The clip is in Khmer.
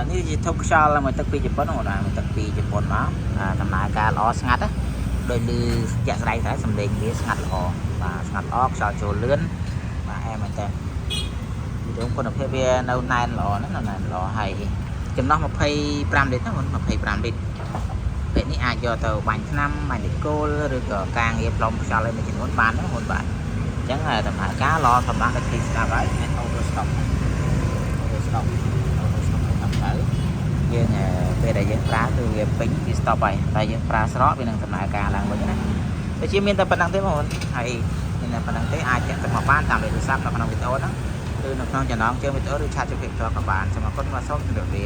នេះជាធុកខ្យល់មួយទឹកពីជប៉ុនហ្នឹងមួយទឹកពីជប៉ុនមកដំណើរការល្អស្ងាត់ដោយលឺជាក់ស្ដែងតែសំឡេងវាស្ងាត់ល្អបាទស្ងាត់ល្អខ្យល់ចូលលឿនបាទអែមែនតើវីដេអូគុណភាពវានៅណែនល្អណាស់ណែនល្អហើយចំណោះ25លីត្រណា25លីត្រពេលនេះអាចយកទៅបាញ់ថ្នាំបាញ់លេគោលឬក៏ការងារផ្លុំខ្យល់ឲ្យមួយចំនួនបានណាហ៊ុនបាទអញ្ចឹងដំណើរការល្អសម្រាប់តែទីស្ដាប់ហើយអូតូស្តុបតាមទៅយើងពេលដែលយើងប្រើគឺវាពេញវាស្តុបហើយតែយើងប្រើស្រកវានឹងដំណើរការឡើងវិញណាតែជាមានតែប៉ុណ្្នឹងទេបងប្អូនហើយមានតែប៉ុណ្្នឹងទេអាចចាក់ទឹកមកបានតាមលេខទូរស័ព្ទនៅក្នុងវីដេអូហ្នឹងឬនៅក្នុងចំណងជើងវីដេអូឬឆាតជម្រាបចុះក៏បានសូមអរគុណបាទសូមជម្រាបលា